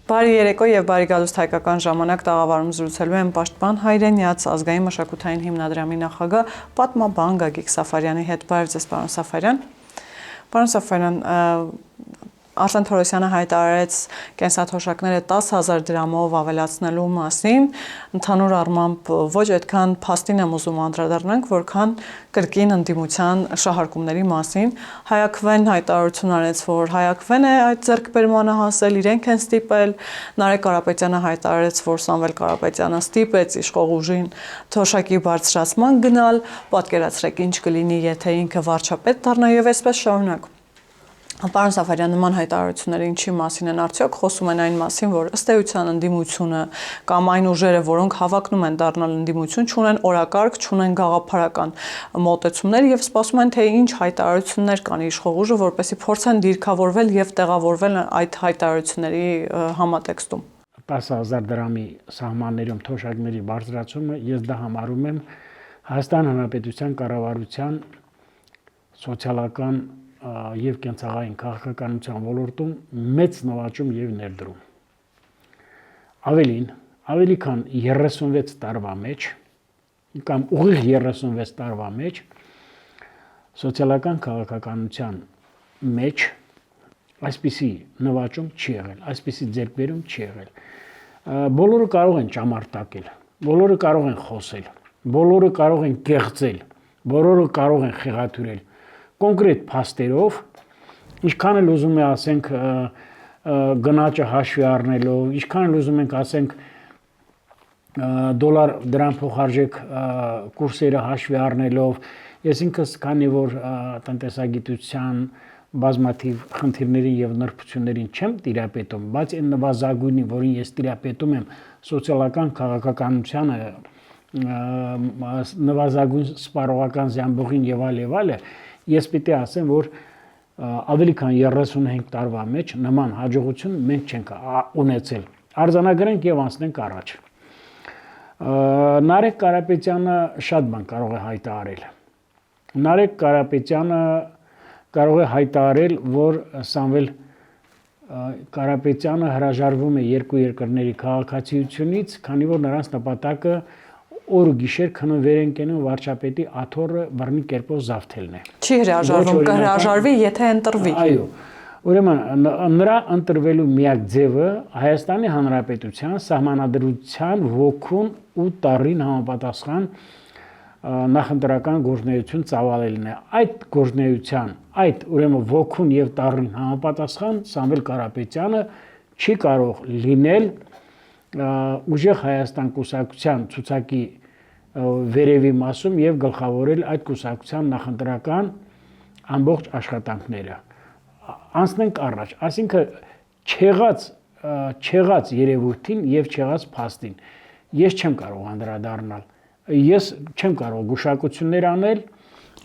Բարի երեկո եւ բարի գալուստ հայկական ժամանակ տաղավարում զրուցելու եմ Պաշտպան Հայրենյաց ազգային մշակութային հիմնադրամի նախագահ պատմաբան Գագիկ Սաֆարյանի հետ։ Բարև ձեզ, պարոն Սաֆարյան։ Պարոն Սաֆարյան, Արսեն Թորոսյանը հայտարարեց կենսաթոշակները 10,000 դրամով ավելացնելու մասին, ընդհանուր առմամբ ոչ այդքան փաստին եմ ուզում անդրադառնանք, որքան կրկին ընդդիմության շահարկումների մասին։ Հայաքվեն հայտարարություն արեց, որ Հայաքվեն է այդ ձեռքբերմանը հասել, իրենք են ստիպել, Նարեկ Կարապետյանը հայտարարեց, որ Սամվել Կարապետյանը ստիպեց իշխող ուժին թոշակի բարձրացման գնալ, պատկերացրեք ինչ կլինի, եթե ինքը վարչապետ դառնա եւ այսպես շարունակ։ Պարոն Սաֆարյան, նման հայտարարությունները ինչի մասին են արդյոք, խոսում են այն մասին, որ ըստ էության ընդդիմությունը կամ այն ուժերը, որոնք հավակնում են դառնալ ընդդիմություն, չունեն օրակարգ, չունեն գաղափարական մոտեցումներ եւ սպասում են, թե ինչ հայտարարություններ կան իշխող ուժը, որպեսզի փորձեն դիրքավորվել եւ տեղավորվել այդ հայտարարությունների համատեքստում։ 10,000 դրամի սահմաններում թոշակների բարձրացումը ես դա համարում եմ Հայաստան Հանրապետության կառավարության սոցիալական եւ կենցաղային քաղաքականության ոլորտում մեծ նվաճում եւ ներդրում։ Ավելի քան 36 տարվա մեջ կամ ուղիղ 36 տարվա մեջ սոցիալական քաղաքականության մեջ այսպիսի նվաճում չի եղել, այսպիսի ձեռքբերում չի եղել։ Բոլորը կարող են ճամարտակել, բոլորը կարող են խոսել, բոլորը կարող են կեղծել, բոլորը կարող են խեղաթյուրել կոնկրետ փաստերով, ինչքան էլ ուզում է ասենք գնաճը հաշվի առնելով, ինչքան էլ ուզում ենք ասենք դոլար դրամ փոխարժեք կուրսերը հաշվի առնելով, ես ինքս քանի որ տնտեսագիտության բազմաթիվ խնդիրներին եւ նրբություններին չեմ տիրապետում, բայց այն նվազագույնի, որին ես տիրապետում եմ սոցիալական քաղաքականությանը, նվազագույն սպառողական զամբողին եւ այլը, ես պիտի ասեմ, որ ավելի քան 35 տարվա մեջ նման հաջողություն մենք չենք ունեցել։ Արձանագրենք եւ անցնենք առաջ։ Նարեկ Կարապետյանը շատ բան կարող է հայտարարել։ Նարեկ Կարապետյանը կարող է հայտարարել, որ Սամվել Կարապետյանը հրաժարվում է երկու երկրների քաղաքացիությունից, քանի որ նրանց նպատակը օր ու գիշեր քննվեր են կենում վարչապետի աթոռը բռնի կերպով զավթելն է։ Չի հրաժարվում, կհրաժարվի, եթե ընտրվի։ Այո։ Ուրեմն նրա ընտրվելու միակ ձևը Հայաստանի Հանրապետության սահմանադրության ոգուն ու տառին համապատասխան նախընտրական գործունեություն ծավալելն է։ Այդ գործունեության, այդ ուրեմն ոգուն եւ տառին համապատասխան Սամվել Կարապետյանը չի կարող լինել ուժեղ Հայաստան կուսակցության ցուցակի վերևի մասում եւ գլխավորել այդ կուսակցության նախընտրական ամբողջ աշխատանքները։ Անցնենք առաջ, այսինքն չեղած երևույթին եւ չեղած փաստին ես չեմ կարող անդրադառնալ, ես չեմ կարող գուշակություններ անել,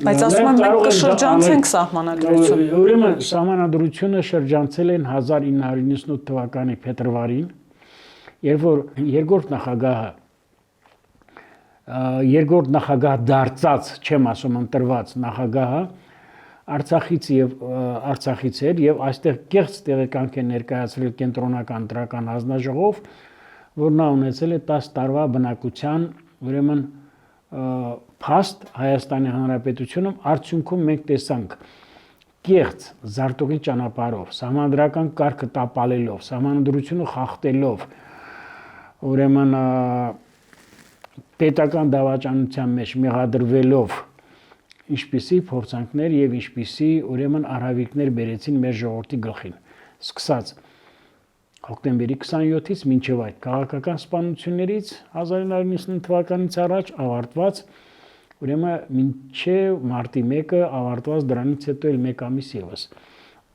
բայց ասում եմ մենք կշրջանցենք սահմանադրություն։ Ուրեմն սահմանադրությունը շրջանցել են 1998 թվականի փետրվարին, երբ որ երկրորդ նախագահ դարձած, չեմ ասում ընտրված նախագահը Արցախից էր եւ այստեղ կեղծ տեղեկանք է ներկայացրել կենտրոնական դրական հանձնաժողով, որ նա ունեցել է 10 տարվա բնակության, ուրեմն փաստ Հայաստանի Հանրապետությունում, արդյունքում մենք տեսանք կեղծ զարտուղի ճանապարհով, սահմանադրական կարգը տապալելով, սահմանադրությունը խախտելով, ուրեմն պետական դավաճանության մեջ մեղադրվելով ինչպիսի փորձանքներ եւ ինչպիսի ուրեմն արհավիկներ բերեցին մեր ժողովրդի գլխին, սկսած հոկտեմբերի 27-ից մինչև այդ քաղաքական սպանություններից 1990 թվականից առաջ ավարտված, ուրեմն մինչև մարտի 1-ը ավարտված դրանից հետո էլ 1 ամիս եւս։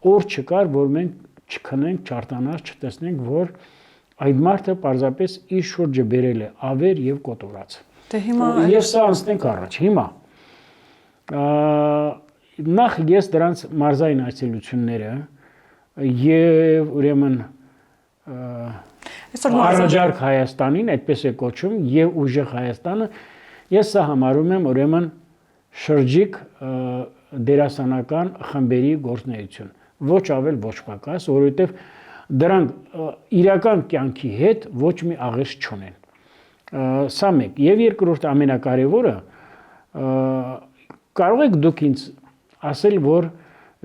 Օր չկար, որ մենք չքնենք, չարտանաց, չտեսնենք, որ այդ մարդը պարզապես իր շուրջը բերել է ավեր եւ կոտորած։ Դե հիմա եւ սա անցնենք առաջ։ Հիմա նախ ես դրանց մարզային այցելությունները եւ ուրեմն Առաջարկ Հայաստանին, այդպես է կոչում, եւ ուժեղ Հայաստանը, ես սա համարում եմ ուրեմն շրջիկ դերասանական խմբերի գործունեություն։ Ոչ ավել, ոչ պակաս, որովհետեւ դրանք իրական կյանքի հետ ոչ մի աղերս չունեն։ Սա մեկ, եւ երկրորդ ամենակարևորը կարող եք դուք ինձ ասել, որ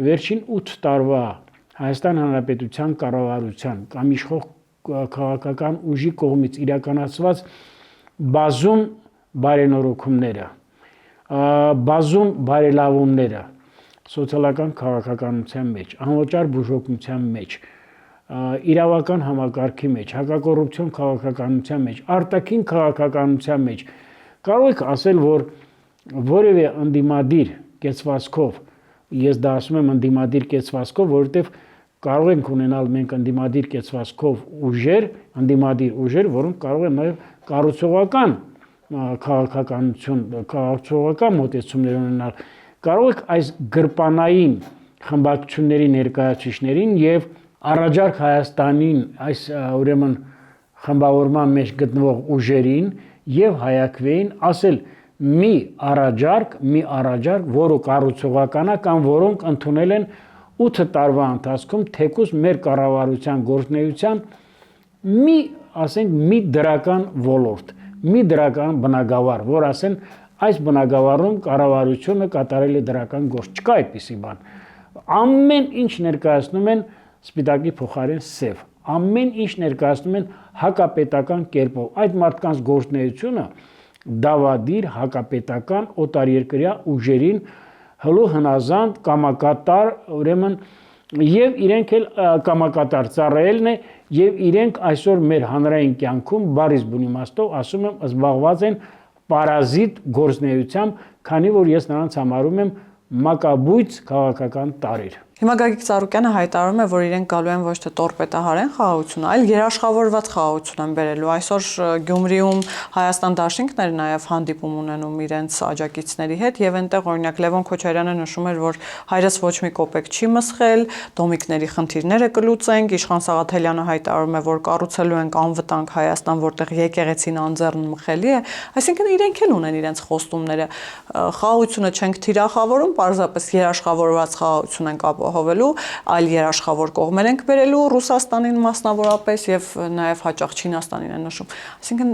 վերջին 8 տարվա Հայաստան Հանրապետության կառավարության կամ իշխող քաղաքական ուժի կողմից իրականացված բազում բարենորոգումները, բազում բարելավումները սոցիալական քաղաքականության մեջ, անվճար բուժօգնության մեջ, իրավական համակարգի մեջ, հակակոռուպցիոն քաղաքականության մեջ, արտաքին քաղաքականության մեջ կարող եք ասել, որ որևէ ընդդիմադիր կեցվածքով, ես դա ասում եմ ընդդիմադիր կեցվածքով, որովհետև կարող ենք ունենալ մենք ընդդիմադիր կեցվածքով ուժեր, ընդդիմադիր ուժեր, որոնք կարող են նաև կառուցողական քաղաքականություն, կառուցողական մոտեցումներ ունենալ։ Կարող եք այս գրպանային խմբակցությունների ներկայացուցիչներին եւ առաջարկ Հայաստանին այս ուրեմն խմբավորման մեջ գտնվող ուժերին եւ հայակվեին ասել մի առաջարկ, որը կառուցողական է կամ որոնք ընդունել են 8 տարվա ընթացքում թեկուզ մեր կառավարության գործունեության մի դրական ոլորտ, մի դրական բնագավառ, որ ասեն այս բնագավառում կառավարությունը կատարել է դրական գործ, չկա այդպիսի բան։ Ամեն ինչ ներկայացնում են սպիտակի փոխարեն սև, ամեն ինչ ներկայացնում են հակապետական կերպով։ Այդ մարդկանց գործունեությունը դավադիր հակապետական օտարերկրյա ուժերին հլու հնազանդ կամակատար ուրեմն եւ իրենք էլ կամակատար ծառայելն է եւ իրենք այսօր մեր հանրային կյանքում բարիս բուն իմաստով ասում եմ զբաղված են պարազիտ գործունեությամբ, քանի որ ես նրանց համարում եմ մակաբույծ քաղաքական տարրեր։ Հիմա Գագիկ Ծառուկյանը հայտարարում է, որ իրենք գալու են ոչ թե տորպետահարեն խաղաղություն, այլ երաշխավորված խաղաղություն են բերելու։ Այսօր Գյումրիում Հայաստան դաշինքները նաև հանդիպում ունենում իրենց աջակիցների հետ եւ այնտեղ օրինակ Լևոն Քոչարյանը նշում էր, որ հայրս ոչ մի կոպեկ չի մսխել, դոմիկների խնդիրները կլուծենք, Իշխան Սաղաթելյանը հայտարարում է, որ կառուցելու ենք անվտանգ Հայաստան, որտեղ եկեղեցին անձեռն մխելի է, այսինքն իրենք էլ ունեն իրենց խոստումները։ Խաղաղությունը չենք թիրախավորում, պարզապես երաշխավորված խաղաղություն ենք ապահովելու, այլ երաշխավոր կողմեր ենք բերելու Ռուսաստանին մասնավորապես եւ նաեւ հաճախ Չինաստանին են նշում։ Այսինքն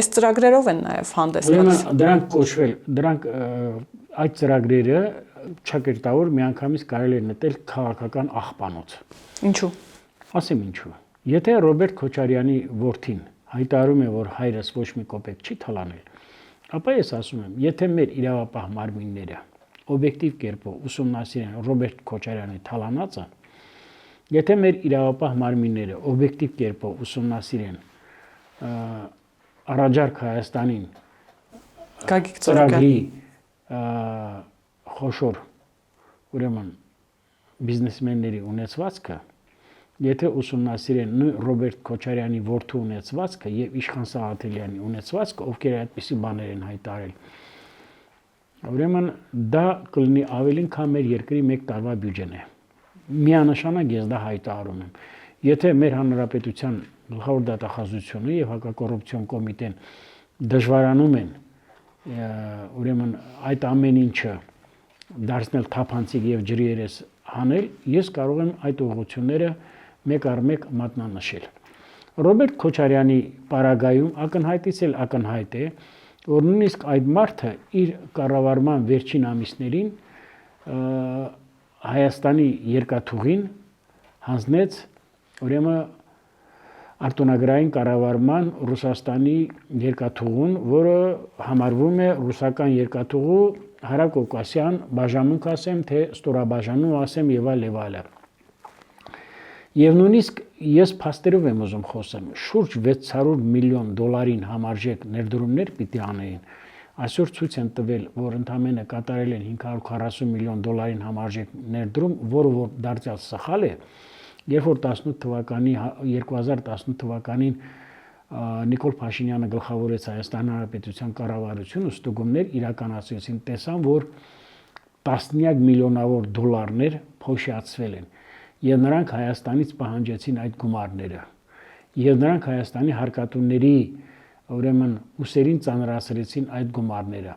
այս ծրագրերով են նաեւ հանդես գալիս։ Դրանք կոչվել, դրանք այդ ծրագրերը ճակերտավոր միանգամից կարելի է նետել քաղաքական աղբանոց։ Ինչու։ Ասեմ ինչու։ Եթե Ռոբերտ Քոչարյանի որդին հայտարարում է, որ հայրս ոչ մի կոպեկ չի թալանել, ապա ես ասում եմ, եթե մեր իրավապահ մարմինները օբյեկտիվ կերպով ուսումնասիրեն Ռոբերտ Քոչարյանի թալանածը, եթե մեր իրավապահ մարմինները օբյեկտիվ կերպով ուսումնասիրեն առաջարկ Հայաստանին ծրագրի խոշոր ուրեմն բիզնեսմենների ունեցվածքը, եթե ուսումնասիրեն Ռոբերտ Քոչարյանի որդու ունեցվածքը եւ Իշխան Սաղաթելյանի ունեցվածքը, ովքեր այդպիսի բաներ են հայտարարել, ուրեմն դա կլինի ավելին, քան մեր երկրի 1 տարվա բյուջեն է։ Միանշանակ ես դա հայտարարում եմ։ Եթե մեր հանրապետության գլխավոր դատախազությունը եւ հակակոռուպցիոն կոմիտեն դժվարանում են ուրեմն այդ ամեն ինչը դարձնել թափանցիկ եւ ջրիերես հանել, ես կարող եմ այդ ուղղությունները մեկ առ մեկ մատնանշել։ Ռոբերտ Քոչարյանի պարագայում ակնհայտից էլ ակնհայտ է, որ նույնիսկ այդ մարդը իր կառավարման վերջին ամիսներին Հայաստանի երկաթուղին հանձնեց ուրեմն արտոնագրային կառավարման Ռուսաստանի երկաթուղուն, որը համարվում է ռուսական երկաթուղու հարակովկասյան բաժանմունք ասեմ, թե ստորաբաժանում ասեմ եւ այլ։ Եվ նույնիսկ ես փաստերով եմ ուզում խոսեմ, շուրջ 600 միլիոն դոլարին համարժեք ներդրումներ պիտի անեին։ Այսօր ցույց են տվել, որ ընդամենը կատարել են 540 միլիոն դոլարին համարժեք ներդրում, որը որ դարձյալ սխալ է, երբ որ 2018 թվականին Նիկոլ Փաշինյանը գլխավորեց Հայաստան Հանրապետության կառավարությունը, ստուգումներ իրականացրեցին, տեսան, որ տասնյակ միլիոնավոր դոլարներ փոշիացվել են, եւ նրանք Հայաստանից պահանջեցին այդ գումարները, եւ նրանք Հայաստանի հարկատուների ուրեմն ուսերին ծանրացրեցին այդ գումարները։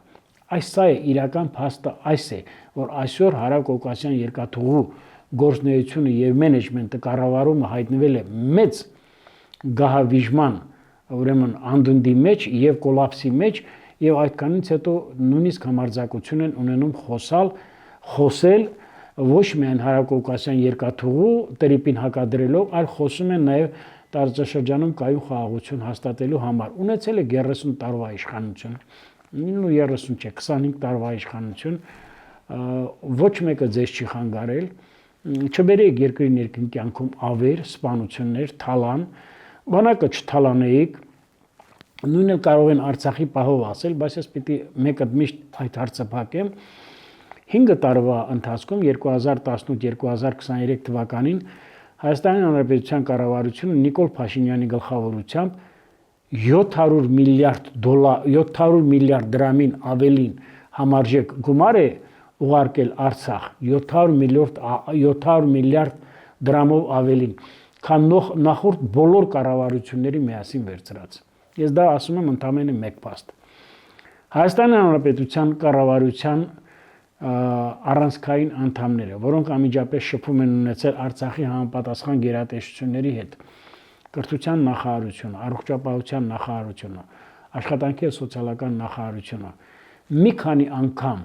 Այս սա է իրական փաստը, այս է, որ այսօր հարակոկասյան երկաթուղու գործունեությունը եւ մենեջմենտը կառավարումը հայտնվել է մեծ գահավիժման ուրեմն անդունդի մեջ եւ կոլապսի մեջ եւ այդքանից հետո նույնիսկ համարձակություն են ունենում խոսել ոչ միայն հարակոկասյան երկաթուղու տրիպին հակադրելով, այլ խոսում են նաեւ տարածաշրջանում կայուն խաղաղություն հաստատելու համար։ Ունեցել է 30 տարվա իշխանություն, 30 չէ, 25 տարվա իշխանություն, ոչ մեկը ձեզ չի խանգարել, չբերեք երկրի ներքին կյանքում ավեր, սպանություններ, թալան, բանակը չթալանեիք, նույնը կարող են Արցախի պահով ասել, բայց ես պիտի մեկը միշտ այդ հարցը փակեմ։ 5 տարվա ընթացքում 2018-2023 թվականին Հայաստանի Հանրապետության կառավարությունը Նիկոլ Փաշինյանի գլխավորությամբ 700 միլիարդ դրամին ավելին համարժեք գումար է ուղարկել Արցախ, 700 միլիարդ դրամով ավելին, քան նախորդ բոլոր կառավարությունների միասին վերցրած։ Ես դա ասում եմ ընդամենը մեկ փաստ։ Հայաստանի Հանրապետության կառավարության առանցքային անդամները, որոնք անմիջապես շփում են ունեցել Արցախի համապատասխան գերատեսչությունների հետ, կրթության նախարարությունը, առողջապահության նախարարությունը, աշխատանքի եւ սոցիալական նախարարությունը, մի քանի անգամ,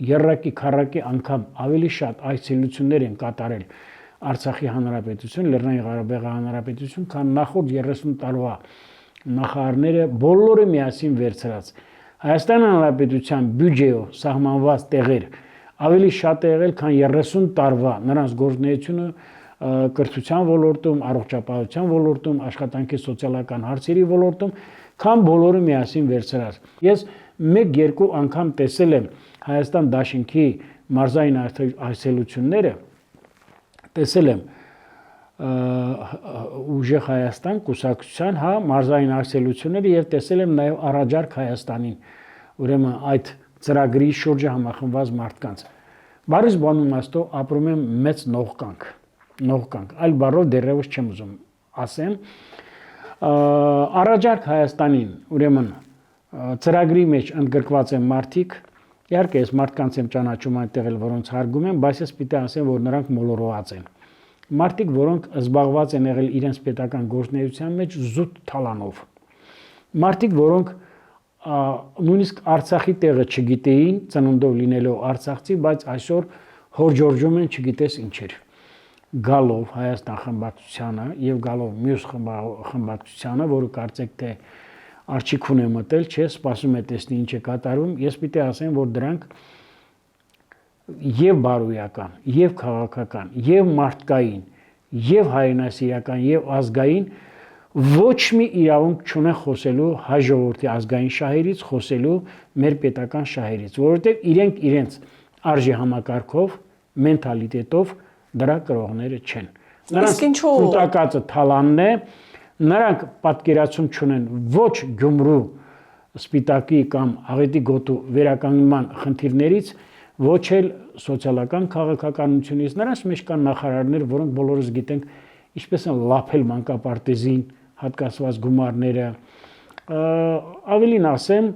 երրակի քառակի անգամ ավելի շատ այցելություններ են կատարել Արցախի Հանրապետություն, Լեռնային Ղարաբաղի Հանրապետություն, քան նախորդ 30 տարվա նախարարները բոլորը միասին վերցրած։ Հայաստանի Հանրապետության բյուջեով սահմանված տեղեր ավելի շատ է եղել, քան 30 տարվա նրանց գործունեությունը կրթության ոլորտում, առողջապահության ոլորտում, աշխատանքի սոցիալական հարցերի ոլորտում, քան բոլորը միասին վերցրած։ Ես 1-2 անգամ տեսել եմ Հայաստան Դաշինքի մարզային այցելությունները, տեսել եմ Ուժեղ Հայաստան կուսակցության մարզային այցելությունները եւ տեսել եմ նաեւ առաջարկ Հայաստանին, ուրեմն այդ ծրագրի շուրջը համախմբված մարդկանց։ Բարիս բանում աստո ապրում եմ մեծ նողկանք, այլ բառով դեռևս չեմ ուզում ասեմ։ Առաջարկ Հայաստանին, ուրեմն ծրագրի մեջ ընդգրկված են մարդիկ, իհարկե ես մարդկանց եմ ճանաչում այնտեղ էլ որոնց հարգում եմ, բայց ես պիտի ասեմ, որ նրանք մոլորված են։ Մարդիկ, որոնք զբաղված են եղել իրենց պետական գործունեության մեջ զուտ թալանով։ Մարդիկ, որոնք նույնիսկ Արցախի տեղը չգիտեին, ծնունդով լինելով արցախցի, բայց այսօր հորջորժում են չգիտես ինչեր։ Գալով Հայաստան խմբակցությանը եւ գալով մյուս խմբակցությանը, որը կարծեք թե արչիքուն է մտել, չէ, սպասում է տեսնի ինչ է կատարվում, ես պիտի ասեմ, որ դրանք եւ բարոյական, եւ քաղաքական, եւ մարդկային, եւ հայրենասիրական, եւ ազգային ոչ մի իրավունք չունեն խոսելու հայ ժողովրդի ազգային շահերից, խոսելու մեր պետական շահերից, որովհետեւ իրենք արժի համակարգով, մենթալիտետով դրա կրողները չեն։ Նրանց կուտակածը թալանն է, նրանք պատկերացում չունեն ոչ Գյումրու Սպիտակի կամ Աղետի գոտու վերականգնման խնդիրներից, ոչ էլ սոցիալական քաղաքականությունից, նրանց մեջ կան նախարարներ, որոնք բոլորս գիտենք ինչպես են լափել մանկապարտեզին հատկացված գումարները, ավելին ասեմ,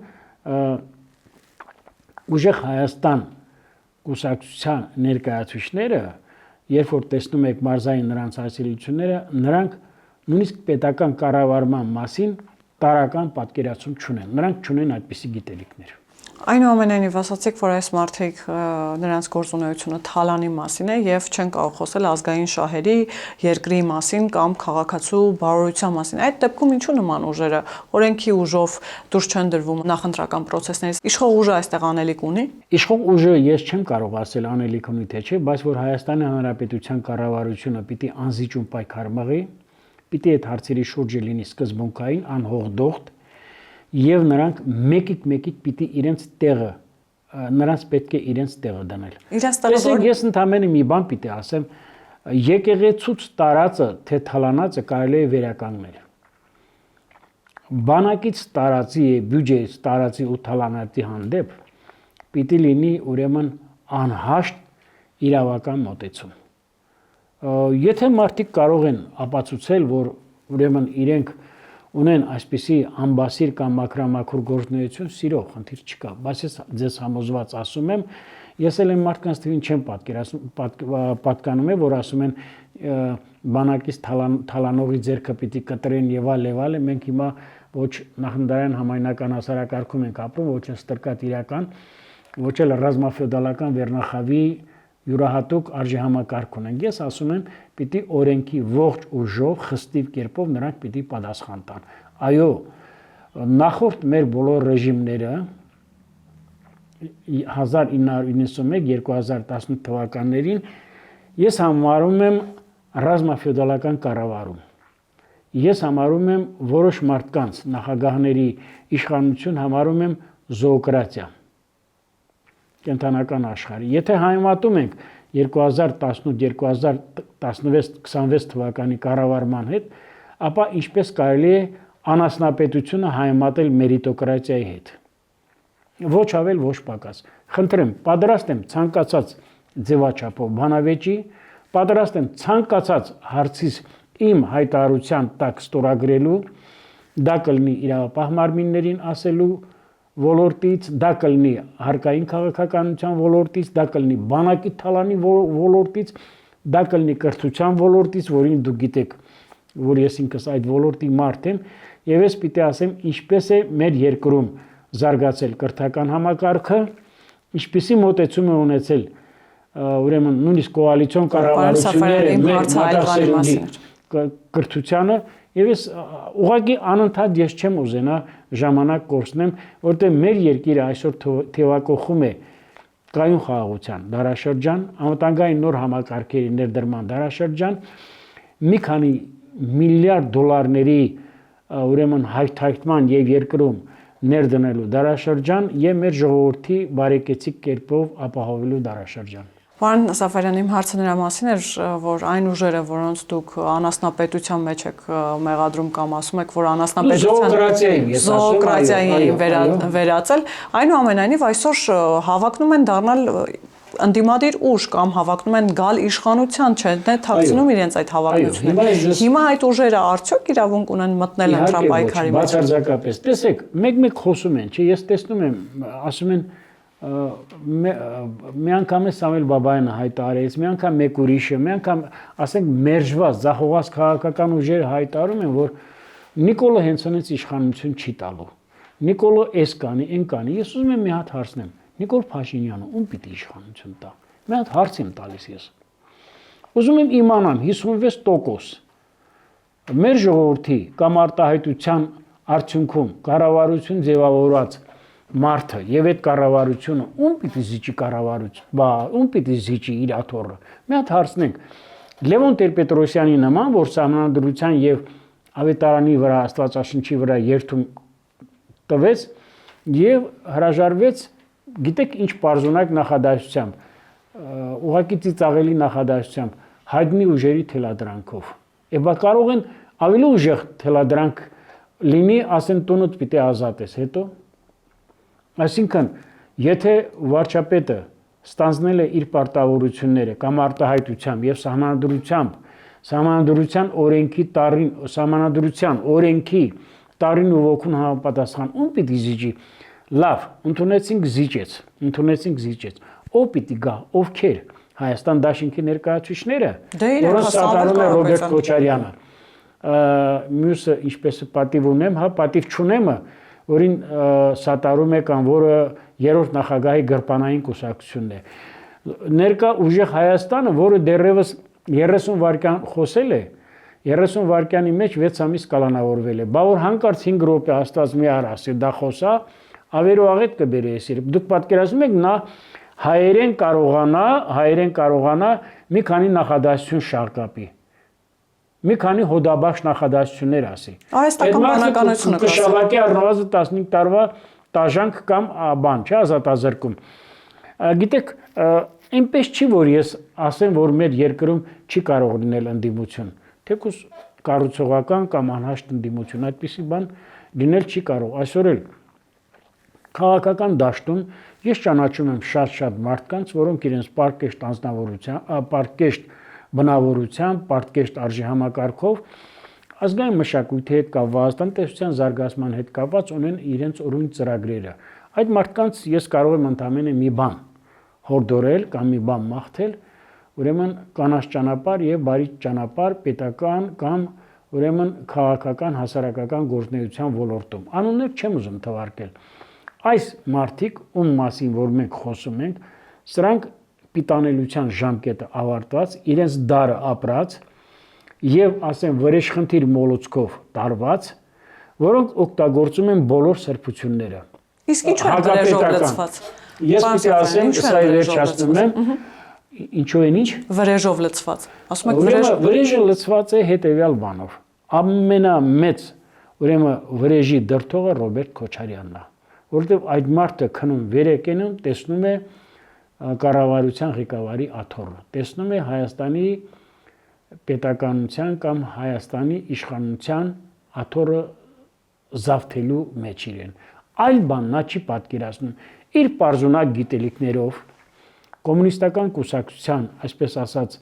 Ուժեղ Հայաստան կուսակցության ներկայացուցիչները, երբ որ տեսնում եք մարզային նրանց այցելությունները, նրանք նույնիսկ պետական կառավարման մասին տարական պատկերացում չունեն, նրանք չունեն այդպիսի գիտելիքներ։ Այնուամենայնիվ ասացիք, որ այս մարդիկ նրանց գործունեությունը թալանի մասին է եւ չեն կարող խոսել ազգային շահերի, երկրի մասին կամ քաղաքացու բարոյության մասին։ Այդ դեպքում ինչու նման ուժերը օրենքի ուժով դուրս չեն դրվում նախընտրական process-ներից։ Իշխող ուժը այստեղ անելիք ունի։ Իշխող ուժը ես չեմ կարող ասել անելիք ունի թե չէ, բայց որ Հայաստանի Հանրապետության կառավարությունը պիտի անզիջում պայքար մղի, պիտի այդ հարցերի շուրջը լինի սկզբունքային, անհողդողտ, եւ նրանք մեկիկ պիտի իրենց տեղը, նրանց պետք է իրենց տեղը դնել։ Տեսեք, ես ընդամենը մի բան պիտի ասեմ, եկեղեցուց տարածը, թե թալանածը կարելի է վերականգնել։ Բանակից տարածի, բյուջեից տարածի ու թալանածի հանդեպ պիտի լինի ուրեմն անհաշտ իրավական մոտեցում։ Եթե մարդիկ կարող են ապացուցել, որ ուրեմն իրենք ունեն այսպիսի ամբասիր կամ մաքրամաքուր գործունեություն, սիրո խնդիր չկա, բայց ես ձեզ համոզված ասում եմ, Ես էլ այն մարդկանց թվին չեմ պատկանում եմ, որ ասում են բանակից թալանողի ձեռքը պիտի կտրեն եւ այլ, մենք հիմա ոչ նախնդարան համայնական հասարակարգում ենք ապրում, ոչ ստրկատ իրական, ոչ էլ ռազմաֆեոդալական վերնախավի յուրահատուկ արժեհամակարգ ունենք։ Ես ասում եմ, պիտի օրենքի ողջ ուժով, խստիվ կերպով նրանք պիտի պատասխան տան։ Այո, նախորդ մեր բոլոր ռեժիմները 1991-2018 թվականներին ես համարում եմ ռազմաֆեոդալական կառավարում։ Ես համարում եմ որոշ մարդկանց նախագահների իշխանություն համարում եմ զոոկրատիա կենտրոնական աշխարհի։ Եթե համեմատում ենք 2018-2016 թվականի կառավարման հետ, ապա ինչպես կարելի է անասնապետությունը համեմատել մերիտոկրատիայի հետ։ Ոչ ավել, ոչ պակաս։ Խնդրեմ, պատրաստ եմ ցանկացած ձևաչափով բանավեճի, պատրաստ եմ ցանկացած հարցից իմ հայտարարության տակ ստորագրելու, դա կլինի իրավապահ մարմիններին ասելու ոլորտից, դա կլինի հարկային քաղաքականության ոլորտից, դա կլինի բանակի թալանի ոլորտից, դա կլինի կրթության ոլորտից, որին դուք գիտեք, որ ես ինքս այդ ոլորտի մարդ եմ, եւ ես պիտի ասեմ, ինչպես է մեր երկրում զարգացել կրթական համակարգը, ինչպիսի մոտեցում է ունեցել ուրեմն նույնիսկ կոալիցիոն կառավարությունները մեր մատասերնդի կրթությանը, եւ ես ուղղակի անընդհատ ես չեմ ուզենա ժամանակ կորցնեմ, որտեղ մեր երկիրը այսօր թեվակողում է կայուն խաղաղության դարաշրջան, անվտանգային նոր համակարգերի ներդրման դարաշրջան, մի քանի միլիարդ դոլարների ուրեմն հայթայթման եւ երկրում ներդնելու դարաշրջան եւ մեր ժողովրդի բարեկեցիկ կերպով ապահովելու դարաշրջան։ Պարոն Սաֆարյան, իմ հարցը նրա մասին էր, որ այն ուժերը, որոնց դուք անասնապետության մեջ եք մեղադրում կամ ասում եք, որ զոոկրատիայի վերածել, այնուամենայնիվ այսօր հավակնում են դառնալ ընդդիմադիր ուժ կամ հավակնում են գալ իշխանության, չեն թաքցնում իրենց այդ հավակնությունը։ Հիմա այդ ուժերը արդյոք իրավունք ունեն մտնել ընտրապայքարի մեջ։ Բացարձակապես։ Տեսեք, մեկ-մեկ խոսում են, չէ, ես տեսնում եմ, ասում են մի անգամ է Սամվել Բաբայանը հայտարարեց, մի անգամ մեկ ուրիշը, մի անգամ ասենք մերժված, զախողած քաղաքական ուժերը հայտարարում են, որ Նիկոլը հենց այնց իշխանություն չի տալու։ Նիկոլը էս կանի, այն կանի։ Ես ուզում եմ մի հատ հարցնեմ, Նիկոլ Փաշինյանը ում պիտի իշխանություն տա։ Մի հատ հարց եմ տալիս ես։ Ուզում եմ իմանամ 56% մեր ժողովրդի կամ արտահայտության արդյունքում կառավարություն ձևավորված մարդը եւ այդ կառավարությունը ում պիտի զիջի ում պիտի զիջի իր աթոռը։ Մի հատ հարցնենք Լևոն Տեր-Պետրոսյանի նման, որ Սահմանադրության եւ Ավետարանի վրա Աստվածաշնչի վրա երթում տվեց եւ հրաժարվեց, գիտեք ինչ պարզունակ նախադասությամբ, ուղղակի ծիծաղելի նախադասությամբ հայտնի ուժերի թելադրանքով։ Եվ կարող են ավելի ուժեղ թելադրանք լինի, ասեն տունդ պիտի ազատես, հետո այսինքն, եթե վարչապետը ստանձնել է իր պարտավորությունները կամ արտահայտությամբ եւ սահմանադրության օրենքի տարին ու ոգուն համապատասխան ում պիտի զիջի։ Լավ, ընդունեցինք զիջեց։ Ով պիտի գա, ովքեր Հայաստան Դաշինքի ներկայացուցիչները, որոնց սատարում է Ռոբերտ Քոչարյանը։ Մյուսը ինչպես պատիվ ունեմ, պատիվ չունեմը, որին սատարում է կամ որը երրորդ նախագահի գրպանային կուսակցությունն է։ Ներկա ուժեղ Հայաստանը, որը դեռևս 30 վայրկյան խոսել է, 30 վայրկյանի մեջ 6 ամիս կալանավորվել է։ Բա որ հանկարծ 5 րոպե Աստված մի արասի դա խոսա, ավերու աղետ կբերի էսիր։ Դուք պատկերացնում եք նա հայերեն կարողանա մի քանի նախադասություն շարքապի։ Մի քանի հոդաբաց նախադասություններ ասի։ Արհեստական բանականությունը կշավակի առնվազն 15 տարվա տաժանք կամ բան, չէ, ազատազրկում։ Գիտեք, այնպես չի, որ ես ասեմ, որ մեր երկրում չի կարող լինել ընդդիմություն, թեկուզ կառուցողական կամ անհաշտ ընդդիմություն, այդպիսի բան լինել չի կարող։ Այսօր էլ քաղաքական դաշտում ես ճանաչում եմ շատ մարդկանց, որոնք իրենց պարկեշտ բնավորությամբ, պարտքեշտ արժեհամակարգով, ազգային մշակույթի հետ կապված, տնտեսության զարգացման հետ կապված ունեն իրենց ուրույն ծրագրերը։ Այդ մարդկանց ես կարող եմ ընդամենը մի բան հորդորել կամ մի բան մաղթել, ուրեմն կանաչ ճանապարհ եւ բարի ճանապարհ պետական կամ ուրեմն քաղաքական հասարակական գործունեության ոլորտում։ Անուններ չեմ ուզում թվարկել։ Այս մարդիկ, ում մասին որ մենք խոսում ենք, սրանք պիտանելիության ժամկետը ավարտված, իրենց դարը ապրած եւ ասեմ վրեժխնդիր մոլուցքով տարված, որոնք օգտագործում են բոլոր սրբությունները։ Իսկ ինչու է վրեժով լցված։ Ես պիտի ասեմ, սա վերջացնում եմ, ինչու են ինչ։ Վրեժով լցված։ Ասում եք վրեժը լցված է հետեւյալ բանով։ Ամենամեծ ուրեմն վրեժի դրթողը Ռոբերտ Քոչարյանն է, որովհետեւ այդ մարդը քնում վերեկենում տեսնում է կառավարության ղեկավարի աթոռը, տեսնում է Հայաստանի պետականության կամ Հայաստանի իշխանության աթոռը զավթելու մեջ իրեն։ Այլ բան նա չի պատկերացնում։ Իր պարզունակ գիտելիքներով կոմունիստական կուսակցության, այսպես ասած,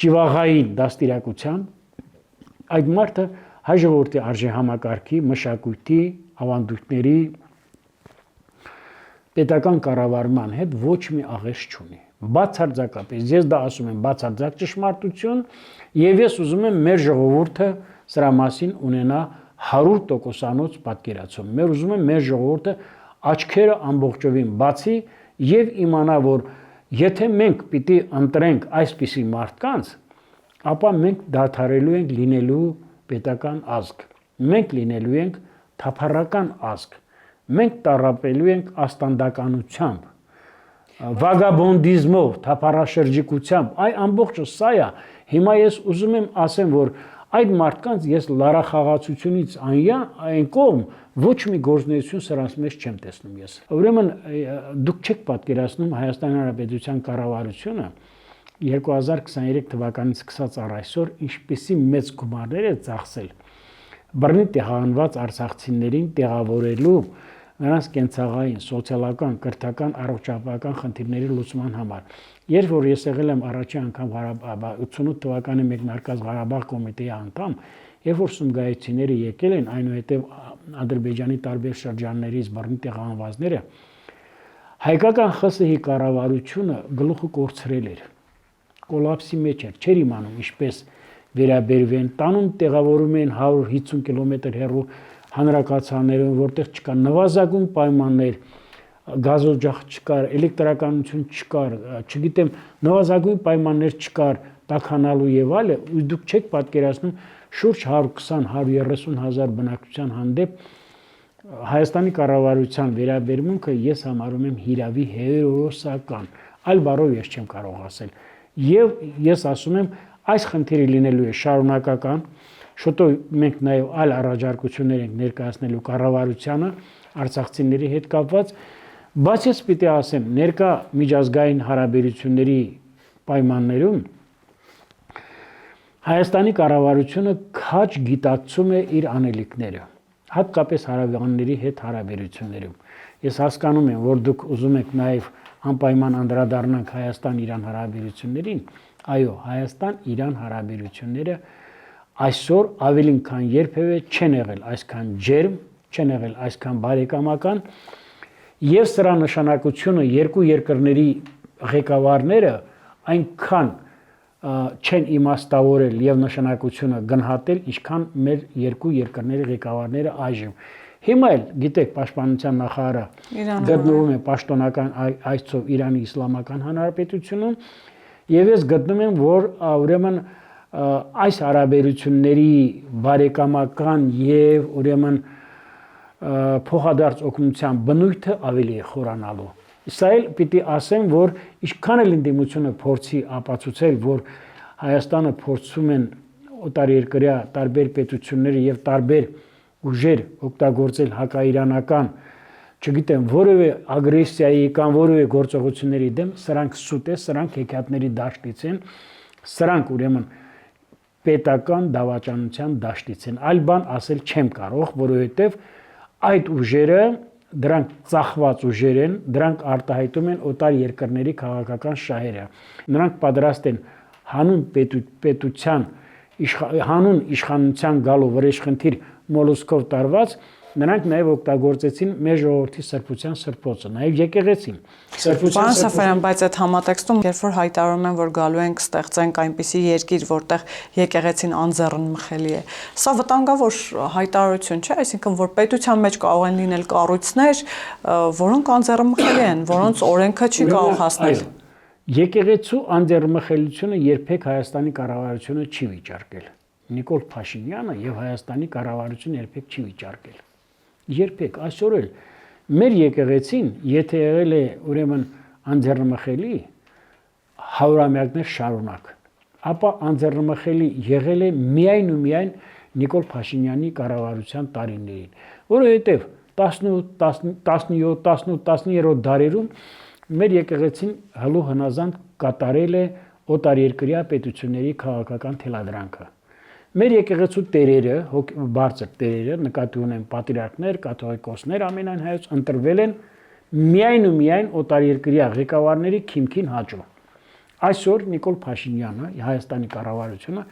ճիվաղային դաստիարակությամբ այդ մարդը հայ ժողովրդի արժեհամակարգի, մշակույթի, ավանդույթների պետական կառավարման հետ ոչ մի աղերս չունի։ Բացարձակապես, ես դա ասում եմ բացարձակ ճշմարտություն, եւ ես ուզում եմ մեր ժողովուրդը սրա մասին ունենա 100%-անոց պատկերացում։ Մեր ուզում եմ մեր ժողովուրդը աչքերը ամբողջովին բացի եւ իմանա, որ եթե մենք պիտի ընտրենք այսպիսի մարդկանց, ապա մենք դադարելու ենք լինելու պետական ազգ։ Մենք լինելու ենք թափառական ազգ։ Մենք տառապելու ենք աստանդականությամբ, վագաբոնդիզմով, թափառաշրջիկությամբ, այ ամբողջը սա է։ Հիմա ես ուզում եմ ասեմ, որ այդ մարդկանց ես լարախաղացությունից այն կողմ ոչ մի գործունեություն սրանց մեջ չեմ տեսնում ես։ Ուրեմն դուք չեք պատկերացնում Հայաստանի Հանրապետության կառավարությունը 2023 թվականից սկսած առ այսօր ինչպիսի մեծ գումարներ է ծախսել բռնի տեղահանված արցախցիներին տեղավորելու նրանց կենցաղային, սոցիալական, կրթական, առողջապահական խնդիրների լուծման համար։ Երբ որ ես եղել եմ առաջին անգամ 88 թվականի մեկնարկած Ղարաբաղ կոմիտեի անդամ, երբ որ սումգայիցիները եկել են, այնուհետև Ադրբեջանի տարբեր շրջաններից բռնի տեղահանվածները, հայկական ԽՍՀ-ի կառավարությունը գլուխը կորցրել էր, կոլապսի մեջ էր, չէր իմանում ինչպես վերաբերվեն, տանում տեղավորում են 150 կիլոմետր հեռու հանրակացաներում, որտեղ չկա նվազագույն պայմաններ, գազօջախ չկար, էլեկտրականություն չկար, չգիտեմ, նվազագույն պայմաններ չկար տաքանալու եւ այլը, ու դուք չեք պատկերացնում շուրջ 120-130 հազար բնակչության հանդեպ Հայաստանի կառավարության վերաբերմունքը ես համարում եմ հիրավի հերոսական, այլ բառով ես չեմ կարող ասել։ Եվ ես ասում եմ, այս խնդիրը լինելու է շարունակական, շուտով մենք նաև այլ առաջարկություններ ենք ներկայացնելու կառավարությանը արցախցիների հետ կապված, բայց ես պիտի ասեմ, ներկա միջազգային հարաբերությունների պայմաններում Հայաստանի կառավարությունը քաջ գիտակցում է իր անելիքները, հատկապես հարավյանների հետ հարաբերություններում։ Ես հասկանում եմ, որ դուք ուզում եք նաև անպայման անդրադառնանք Հայաստան-Իրան հարաբերություններին, այո, Հայաստան-Իրան հարաբերությունները այսօր ավելին քան երբևէ չեն եղել այսքան ջերմ, չեն եղել այսքան բարեկամական, եւ սրա նշանակությունը երկու երկրների ղեկավարները այնքան չեն իմաստավորել եւ նշանակությունը գնահատել, ինչքան մեր երկու երկրների ղեկավարները այժմ։ Հիմա էլ գիտեք, պաշտպանության նախարարը գտնվում է պաշտոնական այցով Իրանի Իսլամական Հանրապետությունում, եւ ես գտնում եմ, որ ուրեմն այս հարաբերությունների բարեկամական եւ ուրեմն փոխադարձ օգնության բնույթը ավելի է խորանալու։ Սա էլ պիտի ասեմ, որ ինչքան էլ ընդդիմությունը փորձի ապացուցել, որ Հայաստանը փորձում են օտարերկրյա տարբեր պետությունները եւ տարբեր ուժեր օգտագործել հակաիրանական, չգիտեմ, որևէ ագրեսիայի կամ որևէ գործողությունների դեմ, սրանք սուտ է, սրանք հեքիաթների դաշտից են, սրանք ուրեմն պետական դավաճանության դաշտից են։ Այլ բան ասել չեմ կարող, որովհետև այդ ուժերը, դրանք ծախված ուժեր են, դրանք արտահայտում են օտար երկրների քաղաքական շահերը։ Նրանք պատրաստ են հանուն պետության, հանուն իշխանության գալու վրեժխնդիր մոլուսկով տարված նրանք նաև օգտագործեցին մեր ժողովրդի սրբության սրբոցը, նաև եկեղեցին։ Պարոն Սաֆարյան, բայց այդ համատեքստում, երբ որ հայտարարում են, որ գալու ենք ստեղծենք այնպիսի երկիր, որտեղ եկեղեցին անձեռնմխելի է, սա վտանգավոր հայտարարություն չէ, այսինքն որ պետության մեջ կարող են լինել կառույցներ, որոնք անձեռնմխելի են, որոնց օրենքը չի կարող հասնել։ Եկեղեցու անձեռնմխելիությունը երբեք Հայաստանի կառավարությունը չի վիճարկել։ Նիկոլ Փաշինյանը եւ Հայաստանի կառավարությունը երբեք չի վիճարկել։ Երբեք, այսօր էլ մեր եկեղեցին, եթե եղել է ուրեմն անձեռնմխելի հարյուրամյակներ շարունակ, ապա անձեռնմխելի եղել է միայն ու միայն Նիկոլ Փաշինյանի կառավարության տարիներին, որովհետեւ 18, 17, 18 դարերում մեր եկեղեցին հլու հնազանդ կատարել է օտարերկրյա պետությունների քաղաքական թելադրանքը։ Մեր եկեղեցու տերերը, բարձր տերերը, նկատի ունեն պատրիարքներ, կաթողիկոսներ ամենայն հայոց ընտրվել են միայն ու միայն օտարերկրյա ղեկավարների քիմքին հաճո։ Այսօր Նիկոլ Փաշինյանը, Հայաստանի կառավարությունը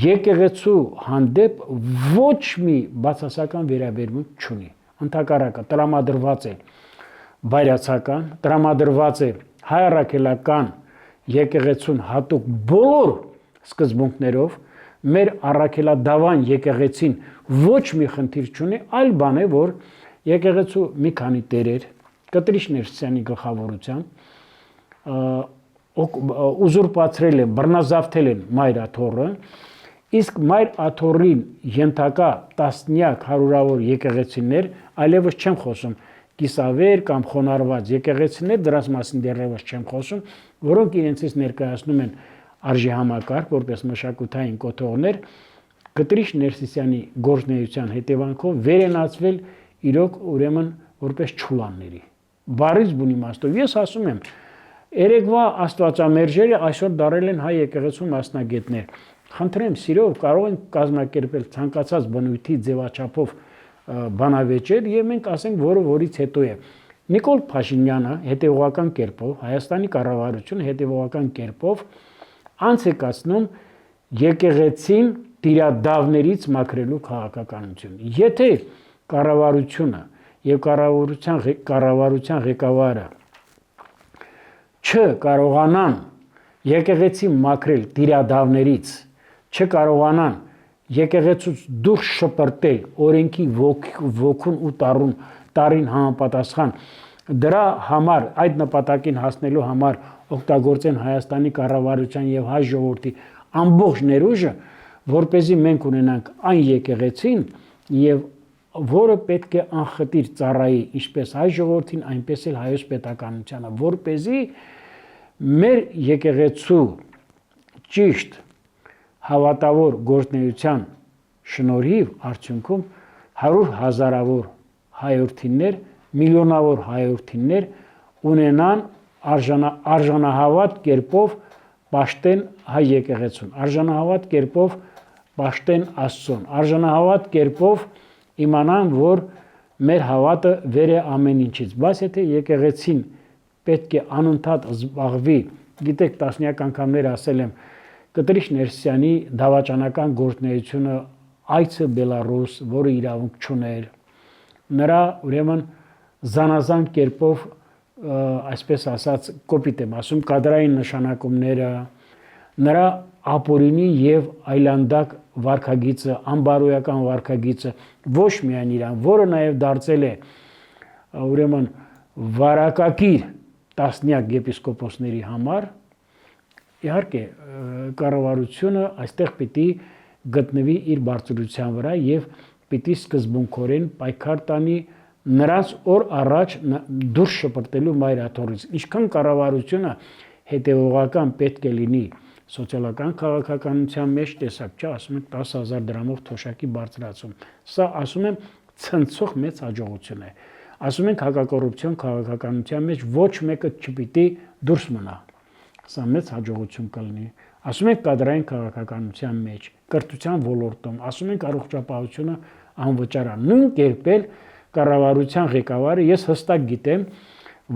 եկեղեցու հանդեպ ոչ մի բացասական վերաբերմունք չունի։ Ընդհակառակը տրամադրված է բայրացական, տրամադրված է հայ առաքելական եկեղեցուն հատուկ բոլոր սկզբունքներով, մեր առաքելադավան եկեղեցին ոչ մի խնդիր չունի, այլ բան է, որ եկեղեցու մի քանի տերեր, Կտրիշ Ներսիսյանի գլխավորությամբ ուզուրպացրել են, բռնազավթել են Մայր Աթոռը, իսկ Մայր Աթոռին ենթակա տասնյակ հարյուրավոր եկեղեցիներ, այլևս չեմ խոսում կիսավեր կամ խոնարհված եկեղեցիներ, դրանց մասին դեռևս չեմ խոսում, որոնք իրենցից ներկայացնում են արժեհամակարգ, որպես մշակութային կոթողներ, Կտրիշ Ներսիսյանի գործունեության հետևանքով վերենացվել իրոք ուրեմն որպես չուլանների։ Բառից բուն իմաստով ես ասում եմ, երեկվա աստվածամերժերը այսօր դարել են հայ եկեղեցու մասնագետներ։ Խնդրեմ, սիրով կարող են կազմակերպել ցանկացած բնույթի ձևաչափով բանավեճեր եւ մենք ասենք, որը որից հետո է։ Նիկոլ Փաշինյանը հետևողական կերպով, Հայաստանի կառավարությունը հետևողական կերպով անց է կացնում եկեղեցին տիրադավներից մաքրելու քաղաքականություն։ Եթե կառավարությունը եւ կառավարության ղեկավարը չկարողանան եկեղեցին մաքրել տիրադավներից, չկարողանան եկեղեցուց դուրս շպրտել օրենքի ոգուն ու տարին համապատասխան դրա համար այդ նպատակին հասնելու համար օգտագործեն Հայաստանի կառավարության եւ հայ ժողովրդի ամբողջ ներուժը, որպեսզի մենք ունենանք այն եկեղեցին եւ որը պետք է անխտիր ծառայի ինչպես հայ ժողովրդին, այնպես էլ հայոց պետականությանը, որպեսզի մեր եկեղեցու ճիշտ հավատավոր գործունեության շնորհիվ արդյունքում 100,000-ավոր հայրենիներ, միլիոնավոր հայրենիներ ունենան արժանահավատ կերպով պաշտեն հայ եկեղեցուն, արժանահավատ կերպով պաշտեն Աստծուն, արժանահավատ կերպով իմանան, որ մեր հավատը վեր է ամեն ինչից, բայց եթե եկեղեցին պետք է անընդհատ զբաղվի, գիտեք, տասնյակ անգամներ ասել եմ, Կտրիշ Ներսիսյանի դավաճանական գործունեությունը այցը Բելարուս, որը իրավունք չուներ, նրա ուրեմն զանազան կերպով, այսպես ասած, կոպիտ եմ ասում, կադրային նշանակումները, նրա ապօրինի եւ այլանդակ վարքագիծը, անբարոյական վարքագիծը, ոչ միայն իրան, որը նաեւ դարձել է ուրեմն վարակակիր տասնյակ եպիսկոպոսների համար, իհարկե կառավարությունը այստեղ պիտի գտնվի իր բարձրության վրա եւ պիտի սկզբունքորեն պայքար տանի նրանց օր առաջ դուրս շպրտելու Մայր Աթոռից։ Ինչքան կառավարությունը հետևողական պետք է լինի սոցիալական քաղաքականության մեջ, տեսակ չէ, ասում են 10,000 դրամով թոշակի բարձրացում։ Սա ասում եմ ցնցող մեծ հաջողություն է։ Ասում ենք հակակոռուպցիոն քաղաքականության մեջ ոչ մեկը չպիտի դուրս մնա։ Սա մեծ հաջողություն կլինի։ Ասում ենք կադրային քաղաքականության մեջ, կրթության ոլորտում, ասում ենք առողջապահությունը անվճար է։ Նույն կերպ էլ կառավարության ղեկավարը, ես հստակ գիտեմ,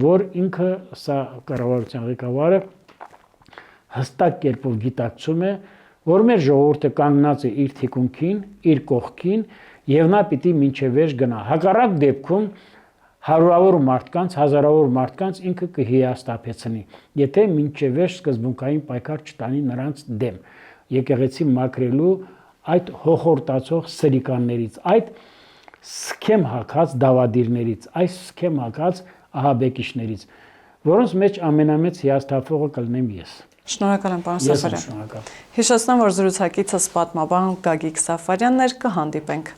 որ ինքը սա կառավարության ղեկավարը հստակ կերպով գիտակցում է, որ մեր ժողովուրդը կանգնած է իր թիկունքին, իր կողքին եւ նա պիտի մինչեւ վերջ գնա։ Հակառակ դեպքում հարյուրավոր մարդկանց, հազարավոր մարդկանց ինքը կհիասթափեցնի, եթե մինչեւ վերջ սկզբունքային պայքար չտանի նրանց դեմ։ Եկեղեցի մաքրելու այդ հոխորտացող սրիկաններից, այդ սքեմ հակած դավադիրներից, այս սքեմ հակած ահաբեկիչներից, որոնց մեջ ամենամեծ հիասթափողը կլինեմ ես։ Շնորհակալ եմ, պարոն Սաֆարյան։ Հիշեցնեմ, որ զրուցակիցս պատմաբան Գագիկ Սաֆարյանն էր, կհանդիպենք։